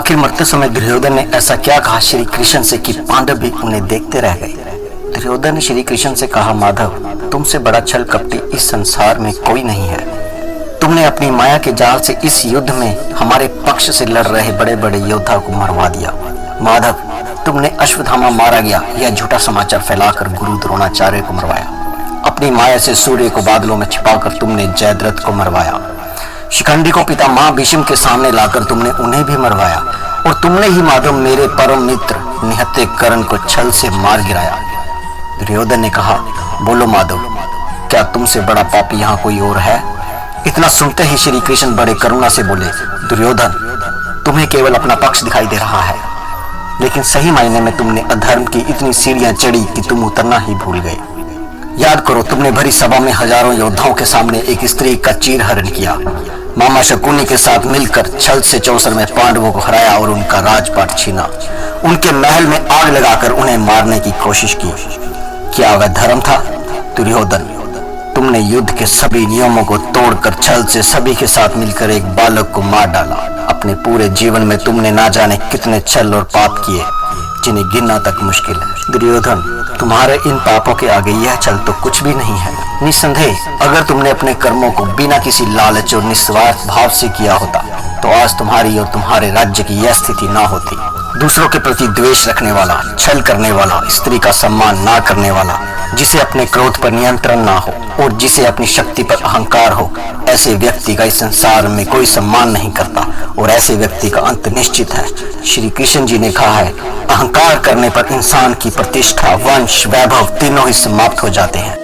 आखिर मरते समय दुर्योधन ने ऐसा क्या कहा श्री कृष्ण से कि पांडव भी उन्हें देखते रह गए। दुर्योधन ने श्री कृष्ण से कहा, माधव, तुमसे बड़ा छल कपटी इस संसार में कोई नहीं है। तुमने अपनी माया के जाल से इस युद्ध में हमारे पक्ष से लड़ रहे बड़े बड़े योद्धा को मरवा दिया। माधव, तुमने अश्वत्थामा मारा गया यह झूठा समाचार फैलाकर गुरु द्रोणाचार्य को मरवाया। अपनी माया से सूर्य को बादलों में छिपाकर तुमने जयद्रथ को मरवाया। शिखंडी को पिता मां भीष्म के सामने लाकर तुमने उन्हें भी मरवाया। और तुमने ही माधव मेरे परम मित्र निहत्थे कर्ण को छल से मार गिराया। दुर्योधन ने कहा, बोलो माधव, क्या तुमसे बड़ा पापी यहाँ कोई और है? इतना सुनते ही श्री कृष्ण बड़े करुणा से बोले, दुर्योधन, तुम्हें केवल अपना पक्ष दिखाई दे रहा है, लेकिन सही मायने में तुमने अधर्म की इतनी सीढ़ियां चढ़ी कि तुम उतरना ही भूल गए। याद करो, तुमने भरी सभा में हजारों योद्धाओं के सामने एक स्त्री का चीरहरण किया। मामा शकुनी के साथ मिलकर छल से चौसर में पांडवों को हराया और उनका राजपाट छीना। उनके महल में आग लगाकर उन्हें मारने की कोशिश की। क्या वह धर्म था? दुर्योधन, तुमने युद्ध के सभी नियमों को तोड़कर छल से सभी के साथ मिलकर एक बालक को मार डाला। अपने पूरे जीवन में तुमने ना जाने कितने छल और पाप किए जिन्हें गिनना तक मुश्किल है। दुर्योधन, तुम्हारे इन पापों के आगे यह छल तो कुछ भी नहीं है। निस्संदेह अगर तुमने अपने कर्मों को बिना किसी लालच और निस्वार्थ भाव से किया होता तो आज तुम्हारी और तुम्हारे राज्य की यह स्थिति ना होती। दूसरों के प्रति द्वेष रखने वाला, छल करने वाला, स्त्री का सम्मान ना करने वाला, जिसे अपने क्रोध पर नियंत्रण ना हो और जिसे अपनी शक्ति पर अहंकार हो, ऐसे व्यक्ति का इस संसार में कोई सम्मान नहीं करता और ऐसे व्यक्ति का अंत निश्चित है। श्री कृष्ण जी ने कहा है, अहंकार करने पर इंसान की प्रतिष्ठा, वंश, वैभव तीनों ही समाप्त हो जाते हैं।